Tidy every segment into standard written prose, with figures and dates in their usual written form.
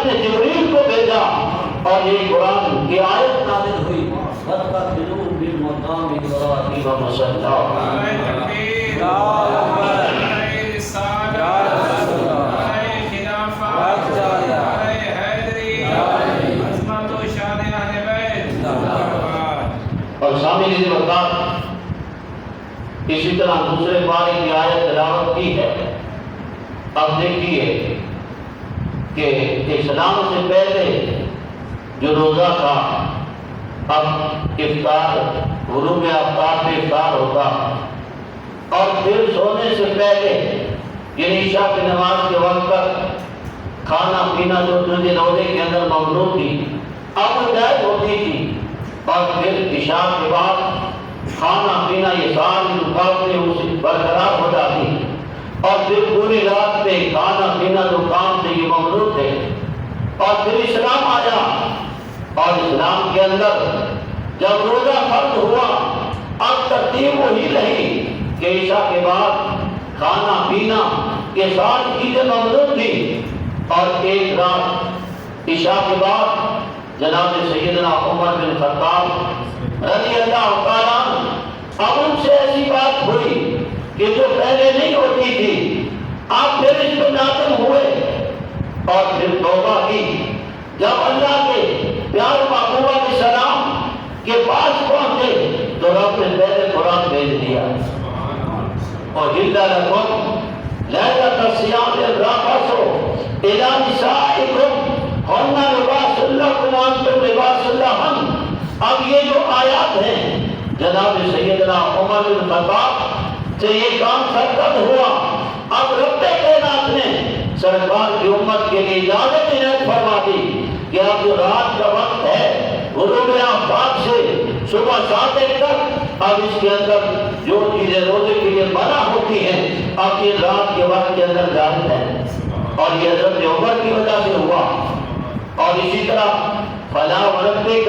نے جبریل کو بھیجا اور یہ قرآن کی آیت نازل ہوئی وَاتَّخِذُوا مِن مَّقَامِ إِبْرَاهِيمَ مُصَلًّى. اور سامعین اس وقت اسی طرح دوسرے پارے کی آیت تلاوت کی ہے. اب دیکھیے کہ اسلام سے پہلے جو روزہ تھا اب افطار غروب آفتاب پہ افطار ہوتا اور پھر سونے سے پہلے یعنی عشاء کی نماز کے وقت تک کھانا پینا جو تجھے روزے کے اندر ممنوع تھی اب جائز ہوتی تھی اور پھر عشاء کے بعد کھانا پینا یہ ساری رکاوٹیں اسے برقرار ہو جاتی اور پھر پوری رات پہ کھانا پینا جو کام سے یہ ممنوع تھے. اور پھر اسلام آیا اور اسلام کے اندر جب روزہ فرض ہوا اب ترتیب وہی رہی کہ عشاء کے بعد کھانا پینا یہ ساری چیزیں ممنوع تھی. اور ایک رات عشاء کے بعد جناب سیدنا عمر بن خطاب رضی اللہ تعالیٰ اب ان سے ایسی بات ہوئی کہ جو پہلے نہیں ہوتی تھی آپ پھر اس پہ نازل ہوئے اور پھر توبہ کی. جب اللہ کے پیار محبوبہ علیہ السلام کے پاس پہنچے تو رب نے پہلے قرآن بھیج دیا اور حِلَّ لَكُمْ لَيْلَةَ الصِّيَامِ الرَّفَثُ إِلَىٰ نِسَائِكُمْ هُنَّ لِبَاسٌ لَكُمْ وَأَنتُمْ لِبَاسٌ لَهُنَّ. اب یہ جو آیات ہیں جناب سیدنا عمر بن خطاب سے یہ کام سرگرم ہوا. اب رب کائنات نے سرکار کی امت کے لیے اجازت عنایت فرما دی کہ اب جو رات کا وقت ہے غروب آفتاب سے صبح 7 تک اب اس کے اندر جو چیزیں روزے کے لیے منع ہوتی ہیں اب یہ رات کے وقت کے اندر جائز ہے. اور یہ حضرت عمر کی وجہ سے ہوا. اور اسی طرح فلا وربک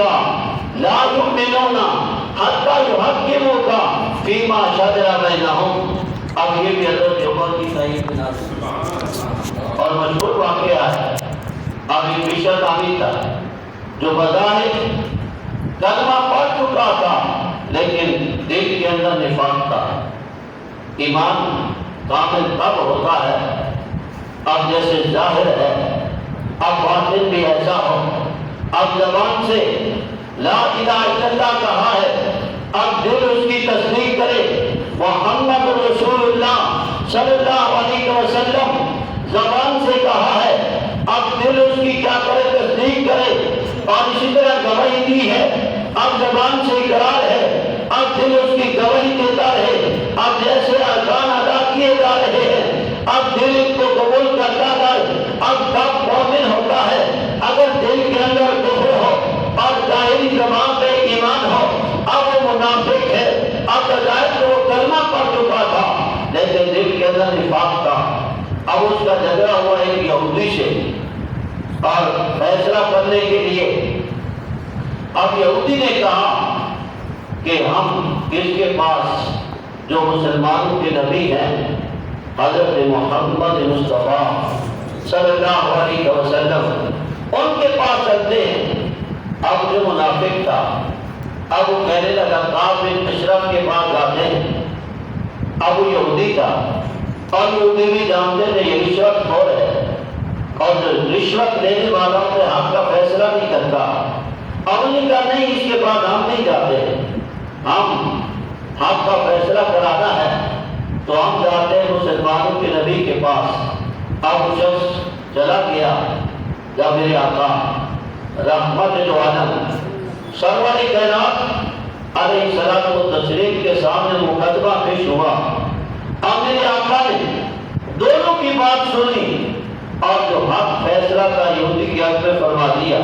لا یؤمنون حتی یحکموک فیما شجر بینہم. اب یہ بھی حضرت عمر کی صحیح بنا اور مشہور واقعہ ہے. اب ایک بشر آدمی تھا جو بظاہر کلمہ پڑھ چکا تھا لیکن دل کے اندر نفاق تھا. ایمان کامل تب ہوتا ہے اب جیسے ظاہر ہے اب باطن بھی ایسا ہو. اب زبان سے لا الہ الا اللہ کہا ہے اب دل اس کی تصدیق کرے محمد رسول اللہ صلی اللہ علیہ وسلم زبان سے کہا ہے اب دل اس کی کیا کرے تصدیق کرے. اور اسی طرح گواہی دی ہے اب زبان سے اقرار ہے اب دل اس کی گواہی دیتا ہے. اب جیسے ارکان ادا کیے جا رہے ہیں اب دل ان کو قبول کرتا ہے. اب تب مومن ہوتا ہے اگر دل کے اندر کفر ہو اور ظاہری زبان پہ ایمان ہو. اب وہ منافق ہے اب بظاہر تو وہ کلمہ پڑھ چکا تھا لیکن دل کے اندر نفاق تھا. اب اس کا جھگڑا ہوا ایک یہودی سے اور فیصلہ کرنے کے لیے اب یہودی نے کہا کہ ہم اس کے پاس جو مسلمانوں کے نبی ہیں حضرت محمد مصطفیٰ صلی اللہ علیہ وسلم ان کے پاس چلتے ہیں. اب جو منافق تھا اب وہ کہنے لگا کعب بن اشرف کے پاس جاتے ہیں. اب وہ یہودی تھا اور یہودی بھی جانتے تھے یہ رشوت خور ہے اور جو رشوت لینے والوں سے حق کا فیصلہ نہیں کرتا. اب انہیں کہا نہیں اس کے بعد ہم نہیں جاتے ہم حق کا فیصلہ کرانا ہے تو ہم جاتے ہیں مسلمانوں کے نبی کے پاس. اب وہ شخص چلا گیا جب میرے آقا رحمت جو عالم سرور کائنات علیہ السلام و تسلیم کے سامنے مقدمہ پیش ہوا. اب میرے آقا نے دونوں کی بات سنی اور جو حق فیصلہ کا یہودی کی حق میں فرما دیا.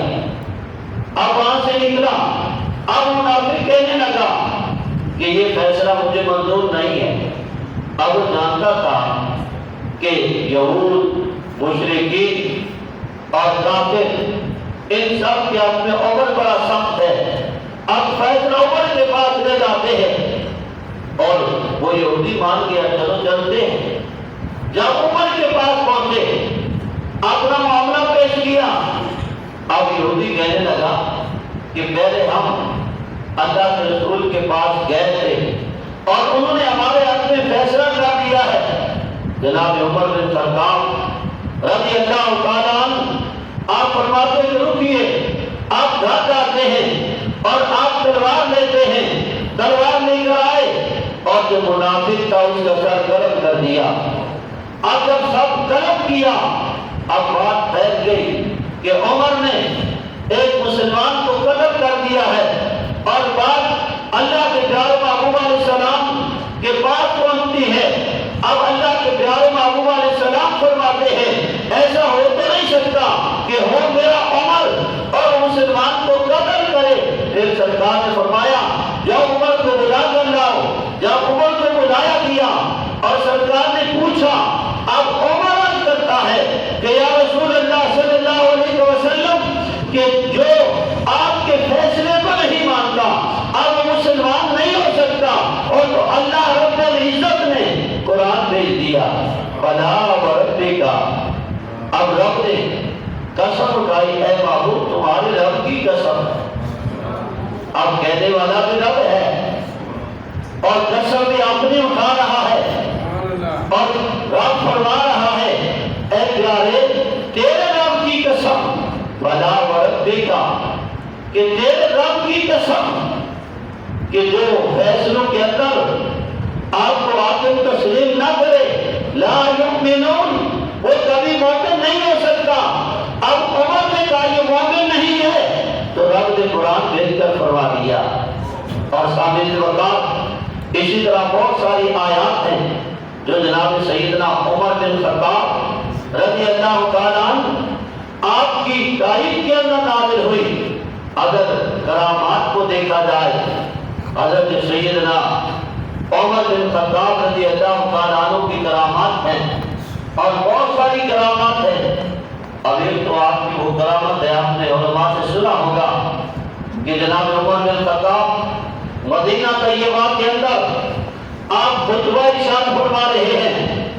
اب وہاں سے نکلا اب منافق کہنے لگا کہ یہ فیصلہ مجھے منظور نہیں ہے. اب وہ جانتا تھا کہ یہود مشرکین اور کافر ان سب کے حق میں عمر بڑا سخت ہے. اب فیصلہ عمر کے پاس لے جاتے ہیں اور وہ یہودی مان گیا چلو چلتے ہیں. جب عمر کے پاس پہنچے اپنا معاملہ پیش کیا اب یہودی کہنے لگا کہ پہلے ہم اللہ کے رسول کے پاس گئے تھے اور انہوں نے ہمارے حق میں فیصلہ کر دیا ہے۔ جناب عمر بن خطاب رضی اللہ تعالیٰ عنہ آپ فرماتے ہیں رکیے، آپ گھر جاتے ہیں اور آپ تلوار لیتے ہیں، تلوار لے کر آئے اور جو منافق تھا اس کا سر گرم کر دیا۔ اب جب سب گرم کیا اب بات پھیل گئی کہ عمر نے ایک مسلمان کو قتل کر دیا ہے، اور بات اللہ کے پیارے محبوب علیہ السلام کے پاس پہنچتی ہے۔ اب اللہ کے پیارے محبوب علیہ السلام فرماتے ہیں ایسا ہو تو نہیں سکتا کہ ہو میرا عمر اور مسلمان کو قتل کرے۔ پھر سرکار نے فرمایا جب عمر کو بلا کر لاؤ۔ جب عمر کو بلایا گیا اور سرکار نے پوچھا، اب عمر عرض کرتا ہے کہ یا رسول اللہ صلی اللہ علیہ وسلم کہ جو آپ کے فیصلے کو نہیں مانتا اب مسلمان نہیں ہو سکتا، اور تو اللہ رب العزت نے قرآن بھیج دیا فلا وربک۔ اب رب نے قسم اٹھائی، اے معبود تمہارے رب کی قسم۔ اب کہنے والا بھی رب ہے اور قسم بھی اپنی اٹھا رہا ہے، اور رب فرما رہا ہے اے پیارے تیرے رب کی قسم فلا وربک، کہ تیرے رب کی قسم کہ جو فیصلوں کے اندر آپ کو حاکم تسلیم نہ کرے لا یؤمنون، وہ کبھی مومن نہیں ہو سکتا۔ اب عمر نے کہا یہ مومن نہیں ہے تو رب نے قرآن بھیج کر فرما دیا۔ اور سامنے وقت اسی طرح بہت ساری آیات ہیں جو جناب سیدنا عمر بن خطاب رضی اللہ تعالیٰ عنہ آپ کی تائید کے اندر نازل ہوئی۔ اگر کرامات کو دیکھا جائے حضرت سیدنا عمر بن خطاب رضی اللہ تعالیٰ عنہ کی کرامات ہیں اور بہت ساری کرامات ہیں۔ اب ایک تو آپ کی وہ کرامت ہے، آپ نے علماء سے سنا ہوگا کہ جناب عمر بن خطاب مدینہ طیبہ کے اندر آپ خطبہ ارشاد فرما رہے ہیں،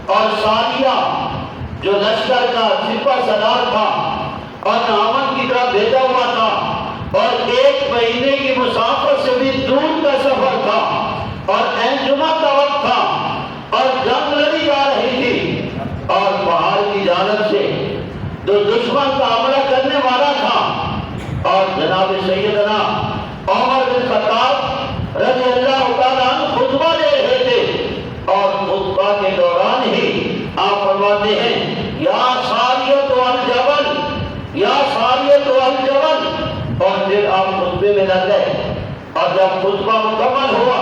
اور ساریہ جو لشکر کا سپہ سالار تھا اور نعمان کی طرف بھیجا ہوا تھا اور ایک مہینے کی مسافت سے بھی دور کا سفر تھا اور عین جمعہ کا وقت تھا اور جنگ لڑی جا رہی تھی، اور پہاڑ کی جانب سے جو دشمن کا حملہ کرنے والا تھا، اور جناب سیدنا عمر بن خطاب رضی اللہ تعالیٰ عنہ خطبہ دے رہے تھے، اور خطبہ کے دوران ہی آپ فرماتے ہیں یا ساریۃ الجبل، یا ساریۃ الجبل، اور پھر آپ خطبے میں لگ گئے۔ اور جب خطبہ مکمل ہوا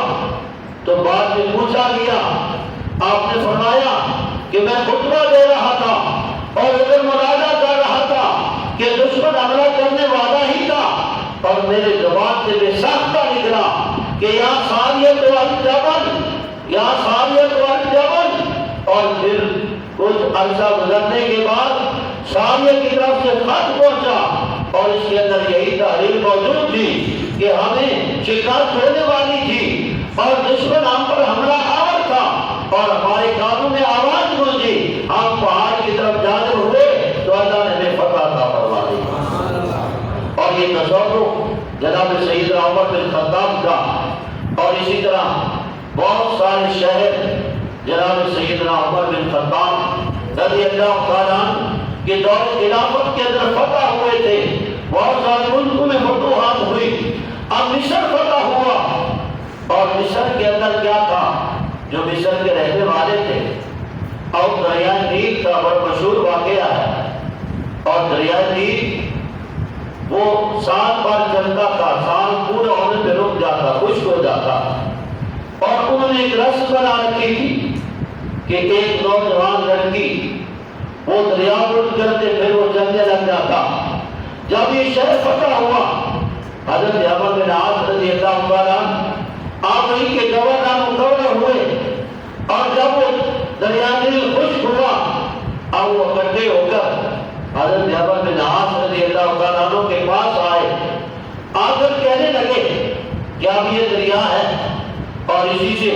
تو بعد میں پوچھا گیا، آپ نے فرمایا کہ میں خطبہ دے رہا تھا اور ادھر مناظرہ کر رہا تھا کہ دشمن حملہ کرنے والا ہی تھا، اور میرے زبان سے بے ساختہ نکلا کہ یا ساریۃ الجبل، یا ساریۃ الجبل، اور پھر کچھ عرصہ گزرنے کے بعد ساریہ کی طرف سے خط پہنچا اور اس کے اندر یہی تحریر موجود تھی کہ ہمیں شکست ہونے والی تھی اور دشمن ہم پر حملہ آور تھا اور ہمارے کانوں میں آواز گونجی، ہم پہاڑ کی طرف جانے ہوئے تو اللہ نے ہمیں فتح عطا فرما دی۔ اور یہ تصور جناب سیدنا عمر بن خطاب کا، اور اسی طرح بہت سارے شہر جناب سیدنا عمر بن خطاب رضی اللہ تعالیٰ عنہ کے دور خلافت کے اندر فتح ہوئے تھے، بہت سارے ملکوں میں فتوحات ہوئی۔ اب مصر فتح ہوا، اور مصر کے اندر کیا تھا، جو مصر کے رہنے والے تھے، اور دریائے نیل کا بڑا مشہور واقعہ ہے، اور دریائے نیل وہ سال بھر چلتا تھا، سال پورا ہونے پہ رک جاتا، خشک ہو جاتا، اور انہوں نے ایک رسم بنا رکھی تھی کہ ایک نوجوان لڑکی وہ دریا رک کرتے پھر وہ چلنے لگ جاتا۔ جب یہ شہر فتح ہوا حضرت عمر بن عاص رضی اللہ تعالیٰ آپ وہیں کے گورنر مقرر ہوئے، اور جب وہ دریا نیل خشک ہوا اب وہ اکٹھے ہو کر حضرت عمر بن عاص رضی اللہ تعالیٰ عنہ کے پاس آئے، آ کر کہنے لگے کہ اب یہ دریا ہے اور اسی سے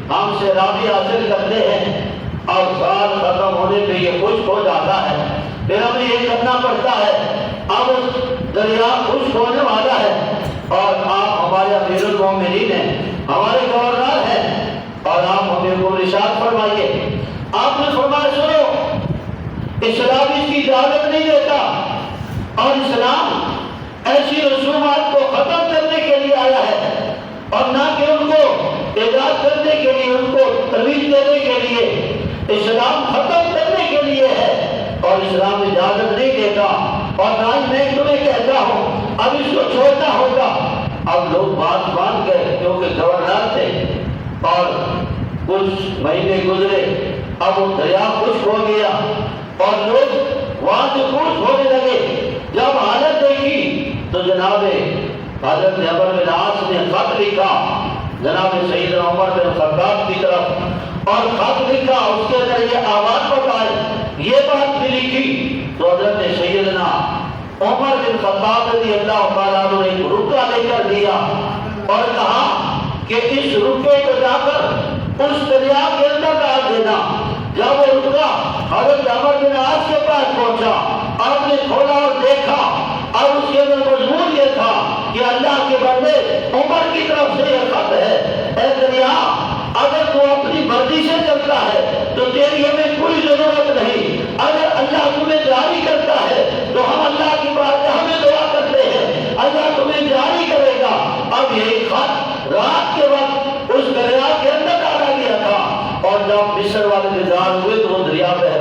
ہم سیرابی حاصل کرتے ہیں، اور سال ختم ہونے پہ یہ خشک ہو جاتا ہے، پھر ہمیں یہ کرنا پڑتا ہے اب دریا خشک ہونے والا ہے اور آپ ہمارے امیر المومنین ہیں، ہمارے گورنر ہیں اور آپ ہمیں کو ارشاد فرمائیے۔ آپ نے فرمایا سنو، اسلام اس کی اجازت نہیں دیتا اور اسلام ایسی رسومات کو ختم کرنے کے لیے آیا ہے اور نہ کہ ان کو ایجاد کرنے کے لیے، ان کو ترویج دینے کے لیے۔ اسلام ختم کرنے کے لیے ہے اور اسلام اجازت نہیں دیتا۔ اور نہ ہی میں تمہیں کہتا ہوں اب اس کو چھوڑنا ہوگا۔ اب لوگ بات مان گئے کیونکہ گورنر تھے اور کچھ مہینے گزرے، اب وہ دریا خشک ہو گیا اور لوگ وہاں سے خشک ہونے لگے۔ جب حالت دیکھی تو جناب حضرت عمر بن عاص نے خط لکھا جناب سیدنا عمر بن خطاب کی طرف، اور خط لکھا، اس کے اندر یہ آواز بتائی، یہ بات بھی لکھی تو حضرت سیدنا عمر بن خطاب رضی اللہ تعالیٰ عنہ نے ایک رکا لے کر دیا اور کہا کہ اس رکے کو جا کر اس دریا کے اندر ڈال دینا۔ جب وہ رکا حضرت عمر بن عاص کے پاس پہنچا، آپ نے کھولا اور دیکھا، اور اس کے اندر مضمون یہ تھا کہ اللہ کے بندے عمر کی طرف سے یہ خط ہے، اے دریا اگر تو اپنی مرضی سے چلتا ہے تو تیری ہمیں کوئی ضرورت نہیں، اگر اللہ تمہیں جاری کرتا ہے تو ہم اللہ کی بارگاہ میں دعا کرتے ہیں اللہ تمہیں جاری کرے گا۔ اب یہ خط رات کے وقت اس دریا کے اندر ڈالا گیا تھا اور جب مصر والے بیدار ہوئے تو وہ دریا بہہ